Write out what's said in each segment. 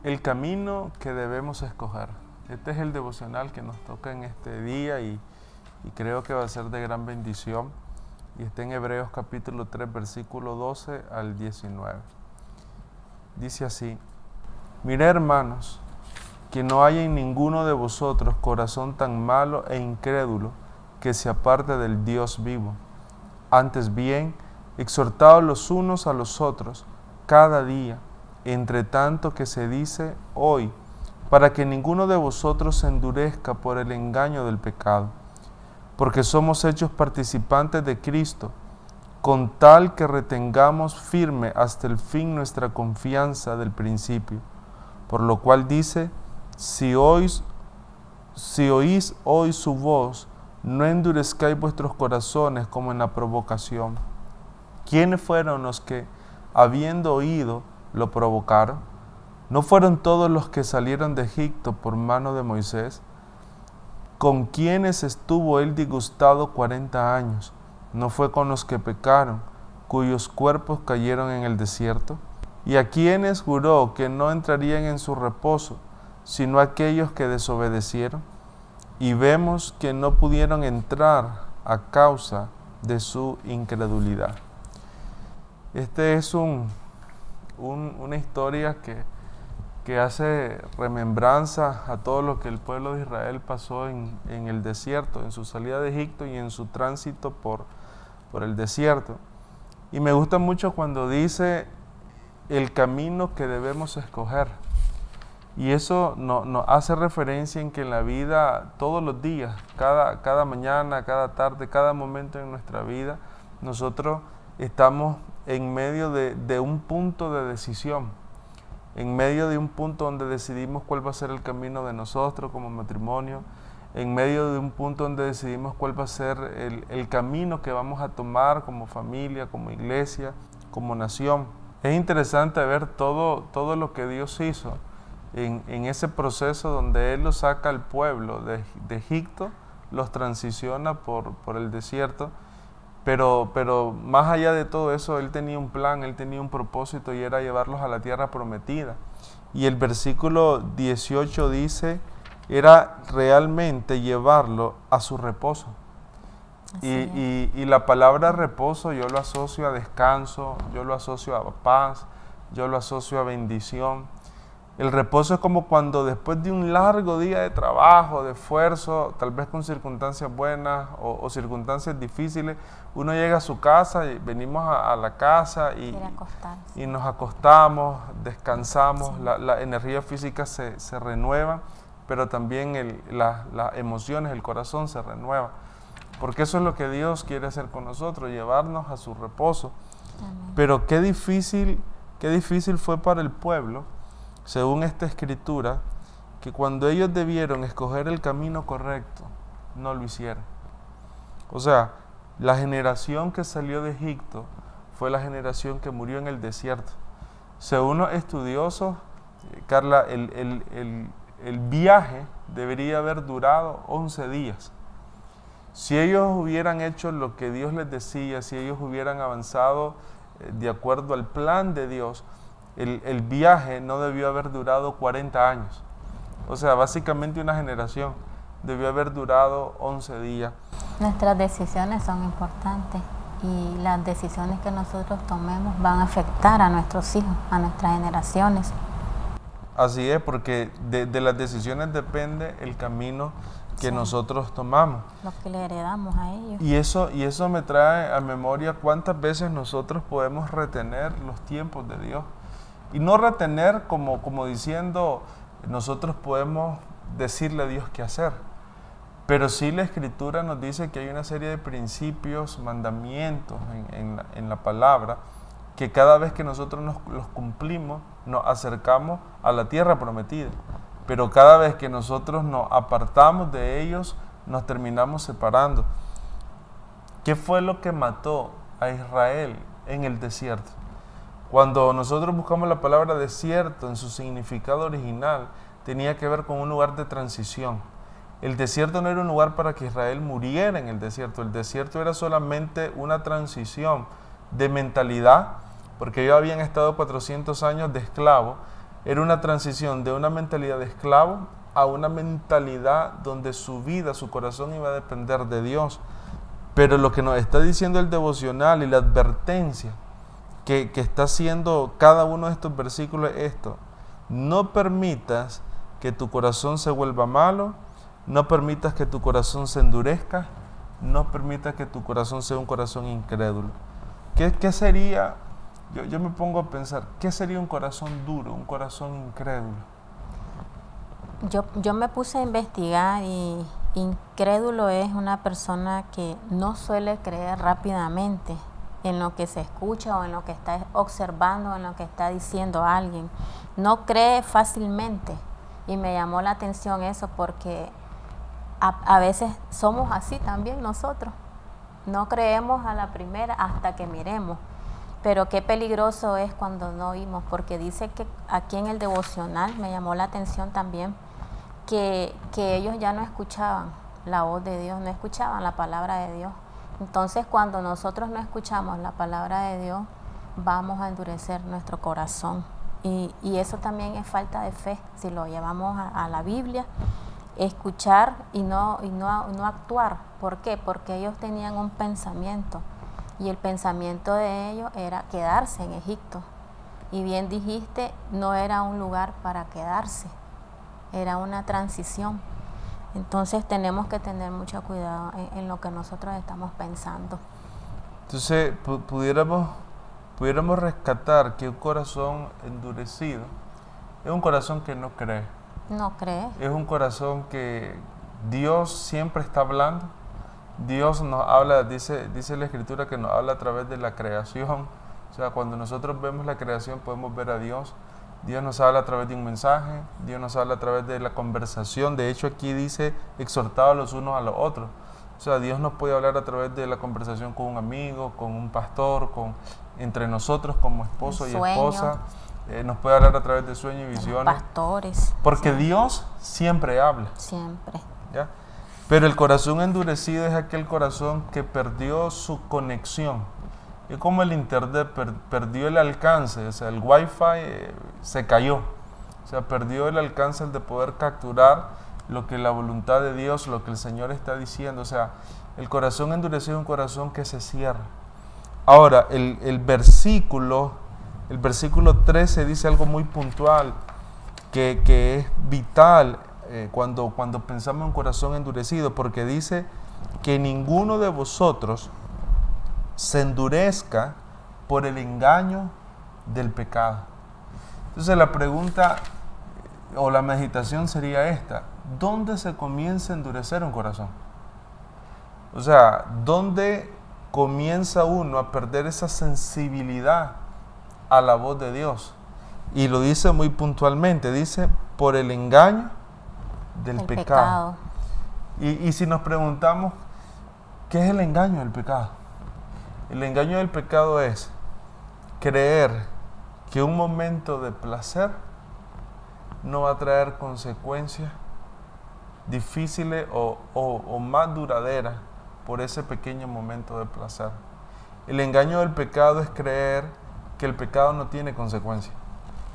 El camino que debemos escoger. Este es el devocional que nos toca en este día y creo que va a ser de gran bendición. Y está en Hebreos capítulo 3, versículo 12 al 19. Dice así: Mirad, hermanos, que no haya en ninguno de vosotros corazón tan malo e incrédulo que se aparte del Dios vivo. Antes bien, exhortaos los unos a los otros cada día, entre tanto que se dice hoy, para que ninguno de vosotros se endurezca por el engaño del pecado, porque somos hechos participantes de Cristo, con tal que retengamos firme hasta el fin nuestra confianza del principio. Por lo cual dice: si oís hoy su voz, no endurezcáis vuestros corazones como en la provocación. ¿Quiénes fueron los que, habiendo oído, lo provocaron? ¿No fueron todos los que salieron de Egipto por mano de Moisés? ¿Con quienes estuvo él disgustado 40 años? ¿No fue con los que pecaron, cuyos cuerpos cayeron en el desierto? ¿Y a quienes juró que no entrarían en su reposo, sino aquellos que desobedecieron? Y vemos que no pudieron entrar a causa de su incredulidad. Este es una historia que hace remembranza a todo lo que el pueblo de Israel pasó en el desierto, en su salida de Egipto y en su tránsito por el desierto. Y me gusta mucho cuando dice el camino que debemos escoger. Y eso nos hace referencia en que en la vida, todos los días, cada mañana, cada tarde, cada momento en nuestra vida, nosotros estamos en medio de un punto de decisión, en medio de un punto donde decidimos cuál va a ser el camino de nosotros como matrimonio, en medio de un punto donde decidimos cuál va a ser el camino que vamos a tomar como familia, como iglesia, como nación. Es interesante ver todo lo que Dios hizo en ese proceso donde Él los saca al pueblo de Egipto, los transiciona por el desierto, pero más allá de todo eso, Él tenía un plan, Él tenía un propósito, y era llevarlos a la tierra prometida. Y el versículo 18 dice, era realmente llevarlo a su reposo. Y la palabra reposo yo lo asocio a descanso, yo lo asocio a paz, yo lo asocio a bendición. El reposo es como cuando después de un largo día de trabajo, de esfuerzo, tal vez con circunstancias buenas o circunstancias difíciles, uno llega a su casa y venimos a la casa y nos acostamos, descansamos, sí. La energía física se renueva, pero también las emociones, el corazón se renueva. Porque eso es lo que Dios quiere hacer con nosotros, llevarnos a su reposo. Amén. Pero qué difícil fue para el pueblo, según esta escritura, que cuando ellos debieron escoger el camino correcto, no lo hicieron. O sea, la generación que salió de Egipto fue la generación que murió en el desierto. Según los estudiosos, Carla, el viaje debería haber durado 11 días. Si ellos hubieran hecho lo que Dios les decía, si ellos hubieran avanzado de acuerdo al plan de Dios, el viaje no debió haber durado 40 años. O sea, básicamente una generación debió haber durado 11 días. Nuestras decisiones son importantes y las decisiones que nosotros tomemos van a afectar a nuestros hijos, a nuestras generaciones. Así es, porque de las decisiones depende el camino que nosotros tomamos. Lo que le heredamos a ellos. Y eso me trae a memoria cuántas veces nosotros podemos retener los tiempos de Dios. Y no retener como diciendo, nosotros podemos decirle a Dios qué hacer. Pero sí la Escritura nos dice que hay una serie de principios, mandamientos en la palabra, que cada vez que nosotros los cumplimos, nos acercamos a la tierra prometida. Pero cada vez que nosotros nos apartamos de ellos, nos terminamos separando. ¿Qué fue lo que mató a Israel en el desierto? Cuando nosotros buscamos la palabra desierto en su significado original, tenía que ver con un lugar de transición. El desierto no era un lugar para que Israel muriera en el desierto. El desierto era solamente una transición de mentalidad, porque ellos habían estado 400 años de esclavos, era una transición de una mentalidad de esclavo a una mentalidad donde su vida, su corazón iba a depender de Dios. Pero lo que nos está diciendo el devocional y la advertencia que está haciendo cada uno de estos versículos es esto: no permitas que tu corazón se vuelva malo, no permitas que tu corazón se endurezca, no permitas que tu corazón sea un corazón incrédulo. ¿Qué sería? Yo me pongo a pensar, ¿qué sería un corazón duro, un corazón incrédulo? Yo me puse a investigar y incrédulo es una persona que no suele creer rápidamente en lo que se escucha o en lo que está observando o en lo que está diciendo alguien. No cree fácilmente, y me llamó la atención eso porque a veces somos así también nosotros. No creemos a la primera hasta que miremos. Pero qué peligroso es cuando no oímos, porque dice que aquí en el devocional me llamó la atención también que ellos ya no escuchaban la voz de Dios, no escuchaban la palabra de Dios. Entonces, cuando nosotros no escuchamos la palabra de Dios, vamos a endurecer nuestro corazón. Y eso también es falta de fe, si lo llevamos a la Biblia, escuchar y no actuar. ¿Por qué? Porque ellos tenían un pensamiento. Y el pensamiento de ellos era quedarse en Egipto. Y bien dijiste, no era un lugar para quedarse, era una transición. Entonces tenemos que tener mucho cuidado en lo que nosotros estamos pensando. Entonces pudiéramos rescatar que un corazón endurecido es un corazón que no cree. No cree. Es un corazón que Dios siempre está hablando. Dios nos habla, dice la Escritura que nos habla a través de la creación. O sea, cuando nosotros vemos la creación podemos ver a Dios. Dios nos habla a través de un mensaje, Dios nos habla a través de la conversación. De hecho, aquí dice exhortados los unos a los otros. O sea, Dios nos puede hablar a través de la conversación con un amigo, con un pastor, entre nosotros como esposo y esposa. Nos puede hablar a través de sueños y visiones. Pastores. Porque sí, Dios siempre habla. Siempre. ¿Ya? Pero el corazón endurecido es aquel corazón que perdió su conexión. Es como el internet perdió el alcance, o sea, el wifi se cayó. O sea, perdió el alcance de poder capturar lo que la voluntad de Dios, lo que el Señor está diciendo. O sea, el corazón endurecido es un corazón que se cierra. Ahora, el versículo 13 dice algo muy puntual, que es vital cuando pensamos en un corazón endurecido, porque dice que ninguno de vosotros se endurezca por el engaño del pecado. Entonces la pregunta o la meditación sería esta: ¿dónde se comienza a endurecer un corazón? O sea, ¿dónde comienza uno a perder esa sensibilidad a la voz de Dios? Y lo dice muy puntualmente, dice, por el engaño del pecado. Y si nos preguntamos, ¿qué es el engaño del pecado? El engaño del pecado es creer que un momento de placer no va a traer consecuencias difíciles o más duraderas por ese pequeño momento de placer. El engaño del pecado es creer que el pecado no tiene consecuencias.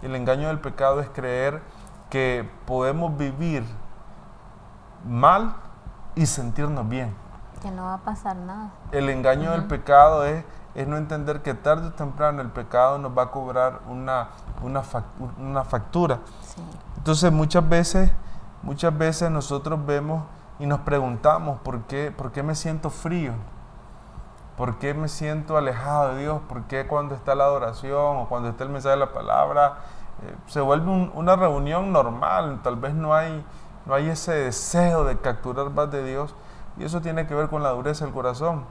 El engaño del pecado es creer que podemos vivir mal y sentirnos bien. Que no va a pasar nada. El engaño del pecado es no entender que tarde o temprano el pecado nos va a cobrar una factura. Sí. Entonces muchas veces nosotros vemos y nos preguntamos ¿por qué me siento frío? ¿Por qué me siento alejado de Dios? ¿Por qué cuando está la adoración o cuando está el mensaje de la palabra se vuelve una reunión normal? Tal vez no hay ese deseo de capturar más de Dios, y eso tiene que ver con la dureza del corazón.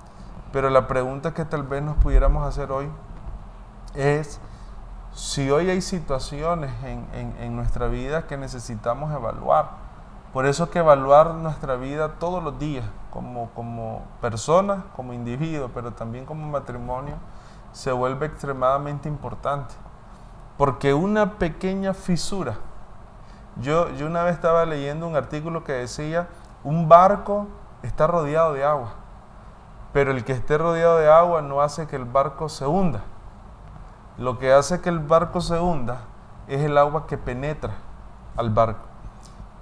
Pero la pregunta que tal vez nos pudiéramos hacer hoy es si hoy hay situaciones en nuestra vida que necesitamos evaluar. Por eso que evaluar nuestra vida todos los días, como persona, como individuo, pero también como matrimonio, se vuelve extremadamente importante. Porque una pequeña fisura, yo una vez estaba leyendo un artículo que decía, un barco está rodeado de agua, pero el que esté rodeado de agua no hace que el barco se hunda. Lo que hace que el barco se hunda es el agua que penetra al barco.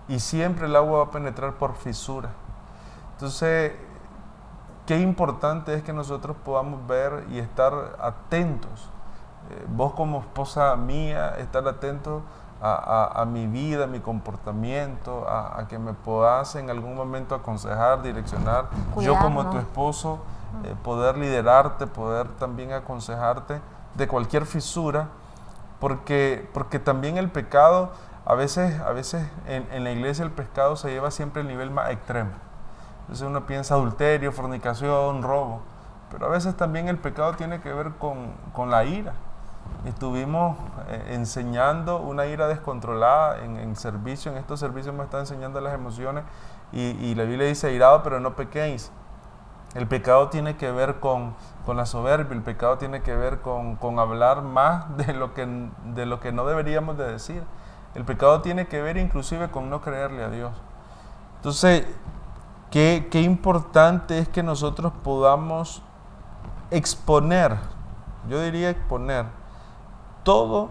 Y siempre el agua va a penetrar por fisura. Entonces, qué importante es que nosotros podamos ver y estar atentos. Vos como esposa mía, estar atentos a mi vida, a mi comportamiento, a que me puedas en algún momento aconsejar, direccionar. Cuidarnos. Yo como tu esposo, poder liderarte, poder también aconsejarte de cualquier fisura, porque también el pecado, a veces en la iglesia el pecado se lleva siempre al nivel más extremo. Entonces uno piensa adulterio, fornicación, robo, pero a veces también el pecado tiene que ver con la ira. Estuvimos enseñando una ira descontrolada en servicio, en estos servicios me está enseñando las emociones y la Biblia dice airado pero no pequéis. El pecado tiene que ver con la soberbia, el pecado tiene que ver con hablar más de lo que no deberíamos de decir. El pecado tiene que ver inclusive con no creerle a Dios. Entonces, qué importante es que nosotros podamos exponer, yo diría exponer, todo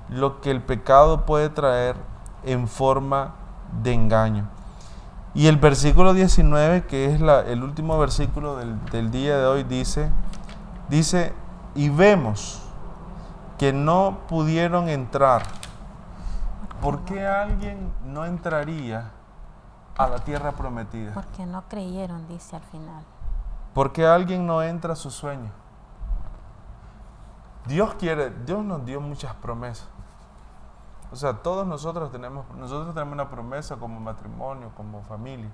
lo que el pecado puede traer en forma de engaño. Y el versículo 19, que es el último versículo del día de hoy, dice, y vemos que no pudieron entrar. ¿Por qué alguien no entraría a la tierra prometida? Porque no creyeron, dice al final. ¿Por qué alguien no entra a su sueño? Dios nos dio muchas promesas. O sea, todos nosotros tenemos una promesa como matrimonio, como familia.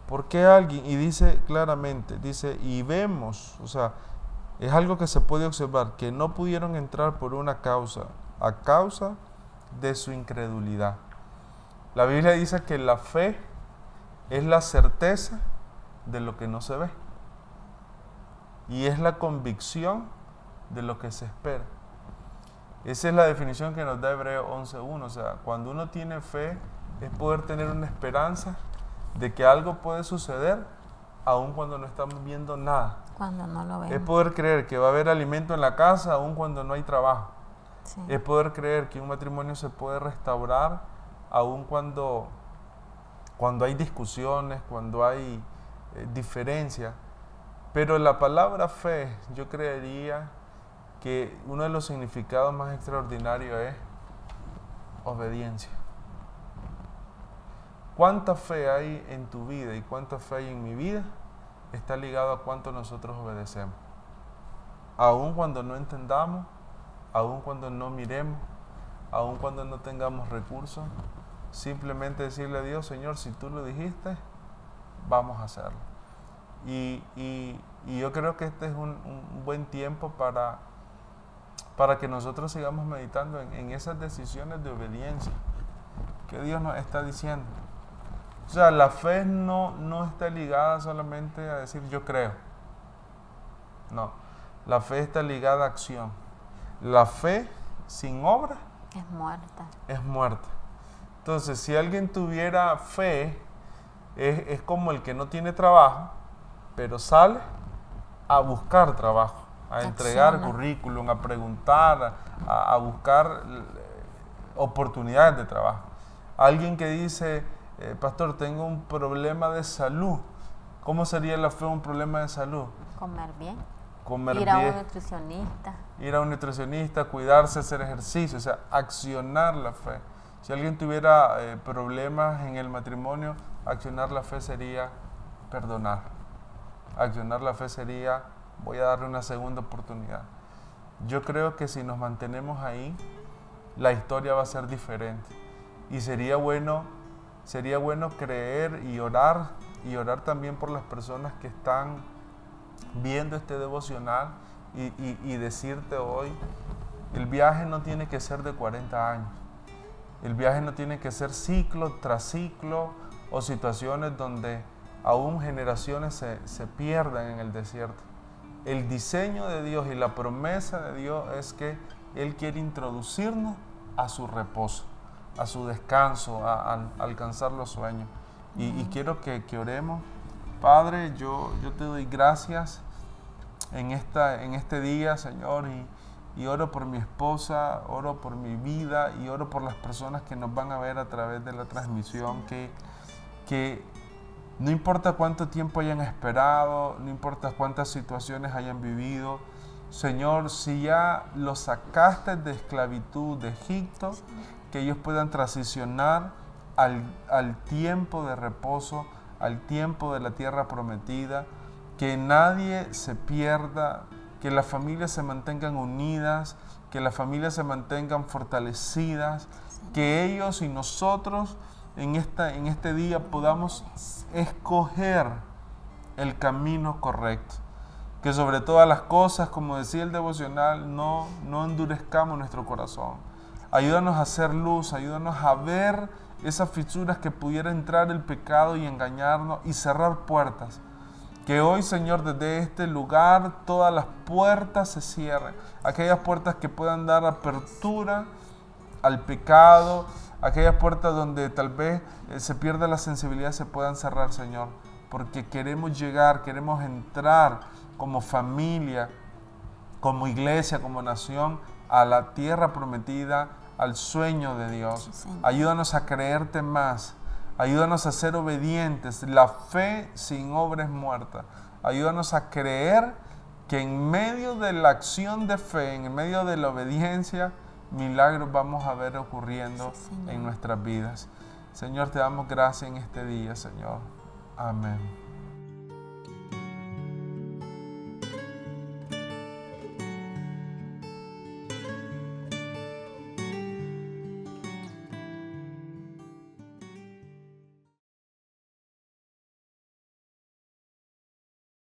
¿Por qué alguien? Y dice claramente, y vemos, o sea, es algo que se puede observar, que no pudieron entrar por una causa, a causa de su incredulidad. La Biblia dice que la fe es la certeza de lo que no se ve. Y es la convicción de lo que se espera. Esa es la definición que nos da Hebreos 11:1. O sea, cuando uno tiene fe, es poder tener una esperanza de que algo puede suceder, aun cuando no estamos viendo nada. Cuando no lo vemos. Es poder creer que va a haber alimento en la casa, aun cuando no hay trabajo. Sí. Es poder creer que un matrimonio se puede restaurar, aun cuando hay discusiones, cuando hay diferencias. Pero la palabra fe, yo creería que uno de los significados más extraordinarios es obediencia. ¿Cuánta fe hay en tu vida y cuánta fe hay en mi vida? Está ligado a cuánto nosotros obedecemos. Aun cuando no entendamos, aun cuando no miremos, aun cuando no tengamos recursos, simplemente decirle a Dios, Señor, si tú lo dijiste, vamos a hacerlo. Y yo creo que este es un buen tiempo para que nosotros sigamos meditando en esas decisiones de obediencia que Dios nos está diciendo. O sea, la fe no está ligada solamente a decir yo creo. No, la fe está ligada a acción. La fe sin obra es muerta. Es muerta. Entonces, si alguien tuviera fe, es como el que no tiene trabajo, pero sale a buscar trabajo, a entregar currículum, a preguntar, a buscar oportunidades de trabajo. Alguien que dice, pastor, tengo un problema de salud. ¿Cómo sería la fe un problema de salud? Comer bien. Ir a un nutricionista. Ir a un nutricionista, cuidarse, hacer ejercicio, o sea, accionar la fe. Si alguien tuviera problemas en el matrimonio, accionar la fe sería perdonar. Accionar la fe sería, voy a darle una segunda oportunidad. Yo creo que si nos mantenemos ahí, la historia va a ser diferente. Y sería bueno creer y orar también por las personas que están viendo este devocional y decirte hoy, el viaje no tiene que ser de 40 años. El viaje no tiene que ser ciclo tras ciclo o situaciones donde aún generaciones se pierdan en el desierto. El diseño de Dios y la promesa de Dios es que Él quiere introducirnos a su reposo, a su descanso, a alcanzar los sueños. Y quiero que oremos. Padre, yo te doy gracias en este día, Señor, y oro por mi esposa, oro por mi vida y oro por las personas que nos van a ver a través de la transmisión, que no importa cuánto tiempo hayan esperado, no importa cuántas situaciones hayan vivido, Señor, si ya los sacaste de esclavitud de Egipto, que ellos puedan transicionar al tiempo de reposo, al tiempo de la tierra prometida, que nadie se pierda, que las familias se mantengan unidas, que las familias se mantengan fortalecidas, que ellos y nosotros en este día podamos escoger el camino correcto. Que sobre todas las cosas, como decía el devocional, no endurezcamos nuestro corazón. Ayúdanos a hacer luz, ayúdanos a ver esas fisuras que pudiera entrar el pecado y engañarnos y cerrar puertas. Que hoy, Señor, desde este lugar todas las puertas se cierren. Aquellas puertas que puedan dar apertura al pecado, aquellas puertas donde tal vez se pierda la sensibilidad se puedan cerrar, Señor. Porque queremos llegar, queremos entrar como familia, como iglesia, como nación, a la tierra prometida, al sueño de Dios. Sí, ayúdanos a creerte más, ayúdanos a ser obedientes. La fe sin obra es muerta. Ayúdanos a creer que en medio de la acción de fe, en medio de la obediencia, milagros vamos a ver ocurriendo en nuestras vidas. Señor, te damos gracias en este día, Señor. Amén.